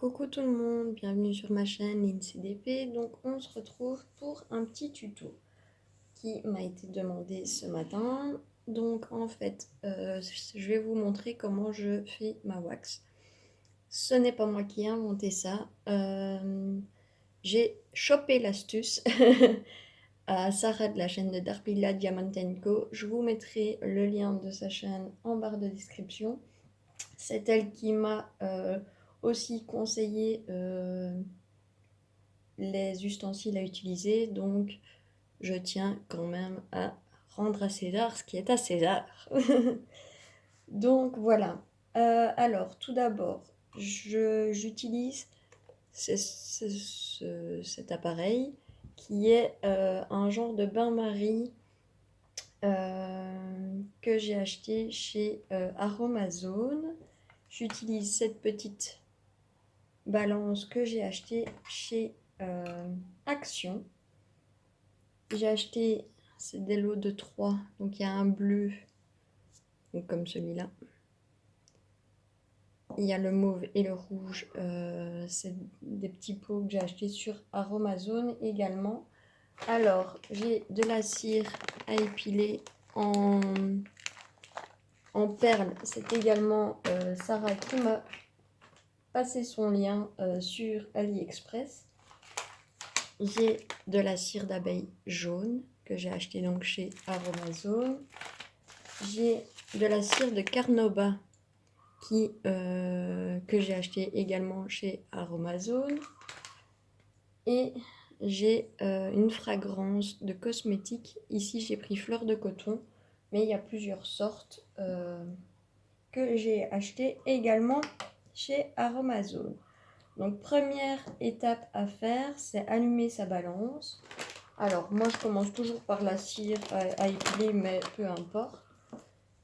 Coucou tout le monde, bienvenue sur ma chaîne LinCDP. Donc on se retrouve pour un petit tuto qui m'a été demandé ce matin. Donc en fait, je vais vous montrer comment je fais ma wax. Ce n'est pas moi qui ai inventé ça. J'ai chopé l'astuce à Sarah de la chaîne de Darpilla Diamant Co. Je vous mettrai le lien de sa chaîne en barre de description. C'est elle qui m'a aussi conseillé les ustensiles à utiliser, donc je tiens quand même à rendre à César ce qui est à César. Donc voilà. Alors tout d'abord, j'utilise cet appareil qui est un genre de bain-marie que j'ai acheté chez Aromazone. J'utilise cette petite balance que j'ai acheté chez Action. J'ai acheté, c'est des lots de 3, donc il y a un bleu, donc comme celui-là. Il y a le mauve et le rouge, c'est des petits pots que j'ai acheté sur Aromazone également. Alors, j'ai de la cire à épiler en perles. C'est également Sarah qui m'a passé son lien sur AliExpress. J'ai de la cire d'abeille jaune que j'ai acheté donc chez Aromazone. J'ai de la cire de Carnauba que j'ai acheté également chez Aromazone. Et j'ai une fragrance de cosmétique. Ici j'ai pris fleur de coton, mais il y a plusieurs sortes que j'ai acheté également chez Aromazone. Donc première étape à faire, c'est allumer sa balance. Alors moi je commence toujours par la cire à épiler, mais peu importe.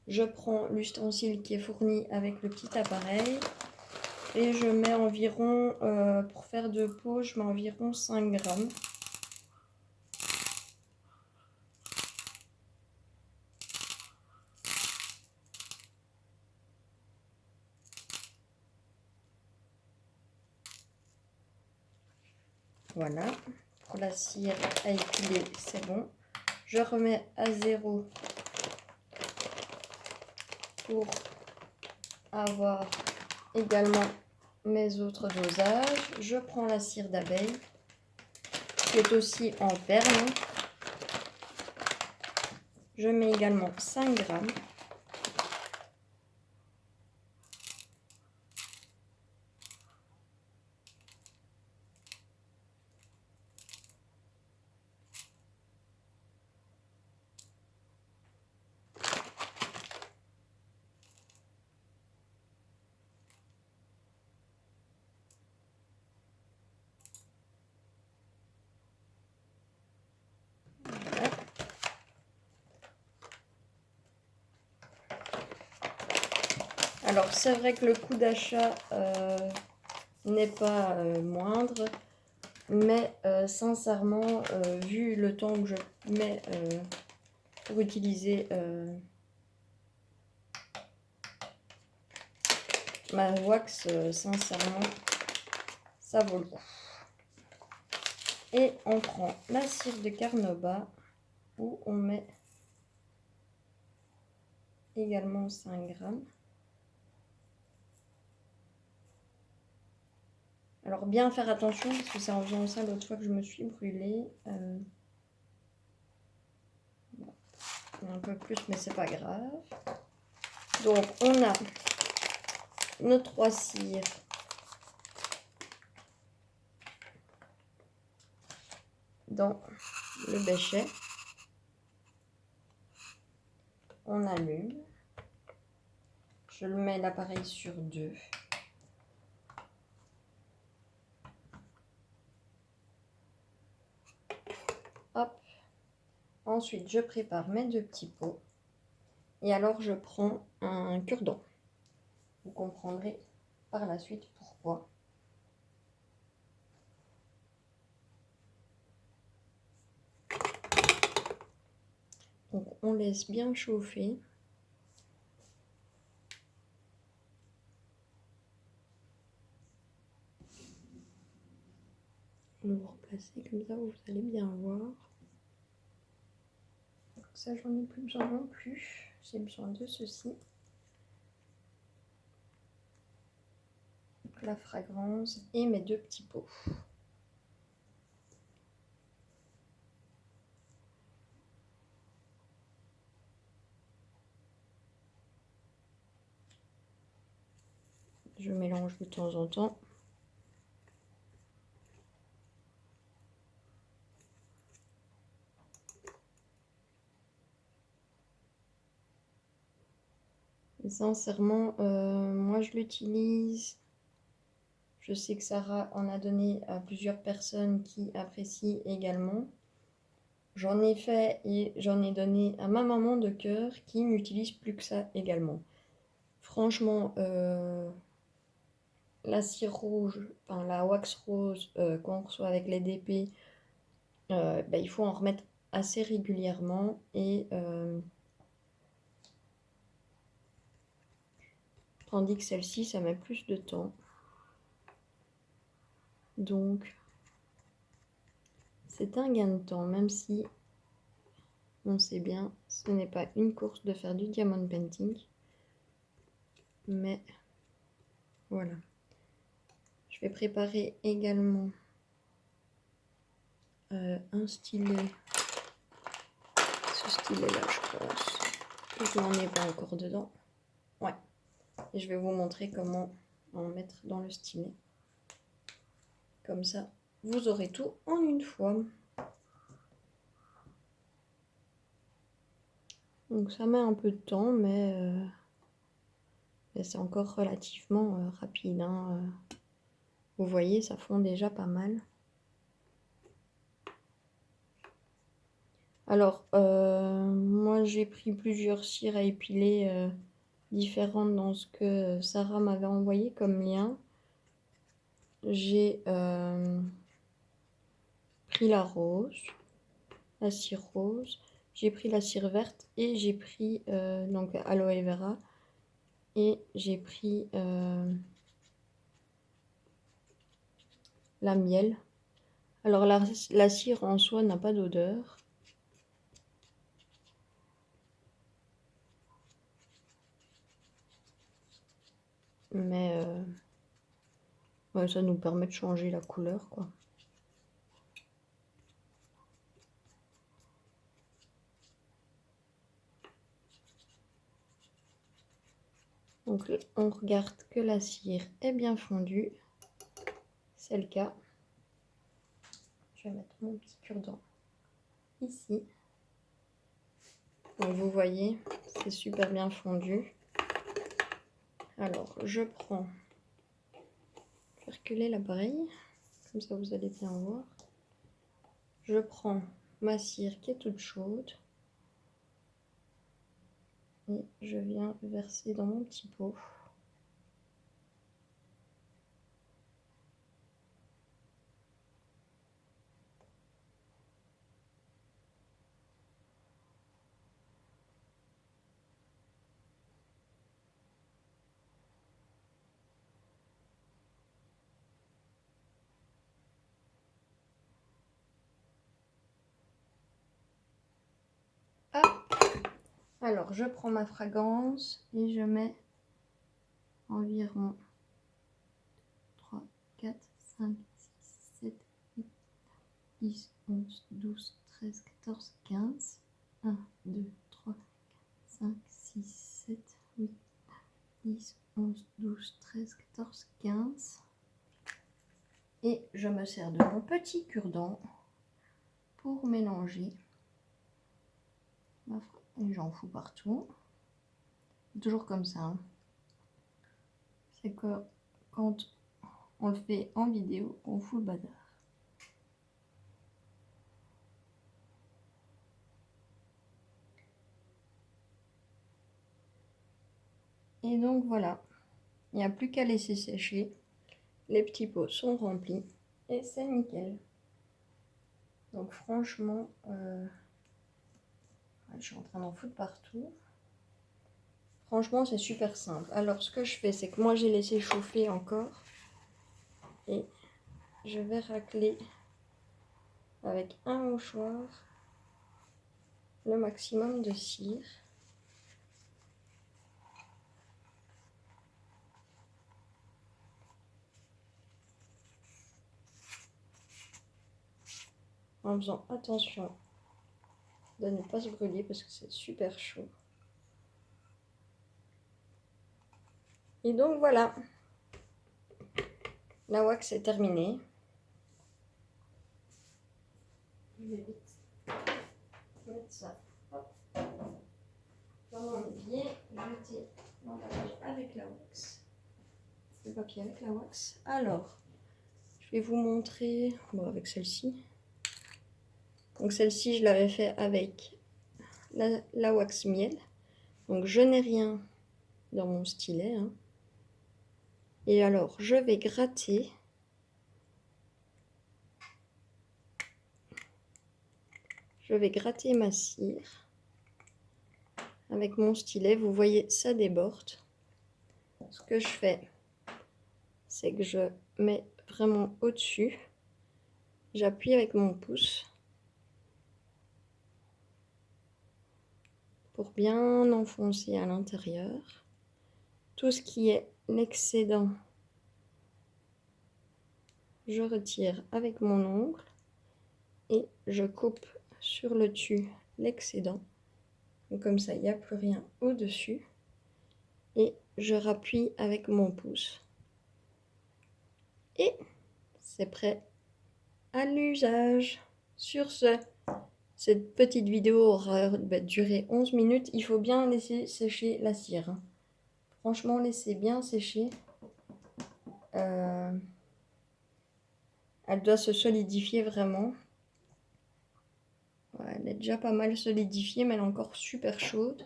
Je prends l'ustensile qui est fourni avec le petit appareil et je mets environ, pour faire 2 pots, je mets environ 5 grammes. Voilà, pour la cire à épiler, c'est bon. Je remets à 0 pour avoir également mes autres dosages. Je prends la cire d'abeille qui est aussi en perles. Je mets également 5 grammes. Alors c'est vrai que le coût d'achat n'est pas moindre, mais sincèrement, vu le temps que je mets pour utiliser ma wax, sincèrement, ça vaut le coup. Et on prend la cire de Carnauba où on met également 5 grammes. Alors bien faire attention parce que c'est en faisant ça l'autre fois que je me suis brûlée. Un peu plus mais c'est pas grave. Donc on a nos 3 cires dans le béchet. On allume. Je le mets l'appareil sur 2. Hop. Ensuite, je prépare mes 2 petits pots. Et alors, je prends un cure-dent. Vous comprendrez par la suite pourquoi. Donc, on laisse bien chauffer. l'ouvre placé comme ça, vous allez bien voir. Donc ça, j'en ai plus besoin non plus. J'ai besoin de ceci. La fragrance et mes 2 petits pots. Je mélange de temps en temps. Et sincèrement, moi je l'utilise. Je sais que Sarah en a donné à plusieurs personnes qui apprécient également. J'en ai fait et j'en ai donné à ma maman de cœur qui n'utilise plus que ça également. Franchement, la cire rouge, enfin la wax rose qu'on reçoit avec les DP, il faut en remettre assez régulièrement et tandis que celle-ci, ça met plus de temps. Donc, c'est un gain de temps, même si on sait bien, ce n'est pas une course de faire du diamond painting. Mais voilà. Je vais préparer également un stylet. Ce stylet-là, je pense. Je n'en ai pas encore dedans. Ouais. Et je vais vous montrer comment en mettre dans le stylet. Comme ça, vous aurez tout en une fois. Donc ça met un peu de temps, mais c'est encore relativement rapide. Hein. Vous voyez, ça fond déjà pas mal. Alors, moi j'ai pris plusieurs cires à épiler différentes dans ce que Sarah m'avait envoyé comme lien. J'ai pris la rose, la cire rose, j'ai pris la cire verte et j'ai pris donc aloe vera et j'ai pris la miel. Alors la cire en soi n'a pas d'odeur. Mais ouais, ça nous permet de changer la couleur, quoi. Donc on regarde que la cire est bien fondue. C'est le cas. Je vais mettre mon petit cure-dent ici. Donc vous voyez, c'est super bien fondu. Alors je prends, je vais reculer l'appareil, comme ça vous allez bien voir. Je prends ma cire qui est toute chaude. Et je viens verser dans mon petit pot. Alors, je prends ma fragrance et je mets environ 3, 4, 5, 6, 7, 8, 10, 11, 12, 13, 14, 15. 1, 2, 3, 4, 5, 6, 7, 8, 10, 11, 12, 13, 14, 15. Et je me sers de mon petit cure-dent pour mélanger. Et j'en fous partout. Toujours comme ça. Hein. C'est que quand on le fait en vidéo, on fout le bazar. Et donc voilà, il n'y a plus qu'à laisser sécher. Les petits pots sont remplis et c'est nickel. Donc franchement, je suis en train d'en foutre partout. Franchement, c'est super simple. Alors, ce que je fais, c'est que moi, j'ai laissé chauffer encore. Et je vais racler avec un mouchoir le maximum de cire. En faisant attention de ne pas se brûler parce que c'est super chaud. Et donc voilà, la wax est terminée. Je vais vite mettre ça dans mon évier, jeter l'emballage avec la wax, le papier avec la wax. Alors, je vais vous montrer, bon, avec celle-ci. Donc celle-ci, je l'avais fait avec la wax miel. Donc je n'ai rien dans mon stylet, hein. Et alors, je vais gratter. Je vais gratter ma cire avec mon stylet. Vous voyez, ça déborde. Ce que je fais, c'est que je mets vraiment au-dessus. J'appuie avec mon pouce pour bien enfoncer à l'intérieur. Tout ce qui est l'excédent, je retire avec mon ongle et je coupe sur le dessus l'excédent. Comme ça, il n'y a plus rien au-dessus. Et je rappuie avec mon pouce. Et c'est prêt à l'usage. Sur ce, cette petite vidéo aura duré 11 minutes. Il faut bien laisser sécher la cire, hein. Franchement, laissez bien sécher. Elle doit se solidifier vraiment. Ouais, elle est déjà pas mal solidifiée, mais elle est encore super chaude.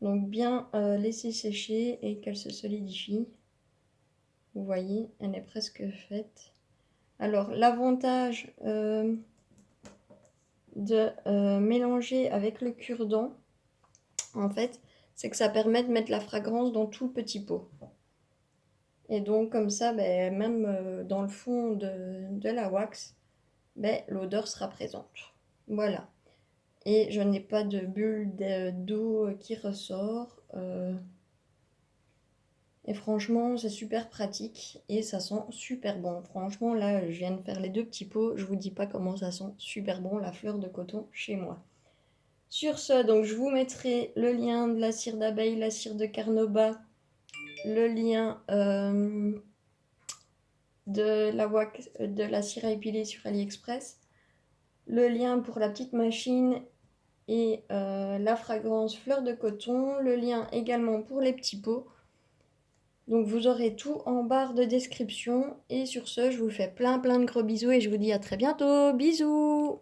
Donc bien laisser sécher et qu'elle se solidifie. Vous voyez, elle est presque faite. Alors, l'avantage de mélanger avec le cure-dent, en fait, c'est que ça permet de mettre la fragrance dans tout le petit pot. Et donc, comme ça, même dans le fond de la wax, l'odeur sera présente. Voilà. Et je n'ai pas de bulle d'eau qui ressort. Et franchement, c'est super pratique et ça sent super bon. Franchement, là, je viens de faire les 2 petits pots. Je vous dis pas comment ça sent super bon, la fleur de coton chez moi. Sur ce, donc je vous mettrai le lien de la cire d'abeille, la cire de carnauba, le lien de la cire à épiler sur AliExpress, le lien pour la petite machine et la fragrance fleur de coton, le lien également pour les petits pots. Donc vous aurez tout en barre de description. Et sur ce, je vous fais plein de gros bisous et je vous dis à très bientôt. Bisous!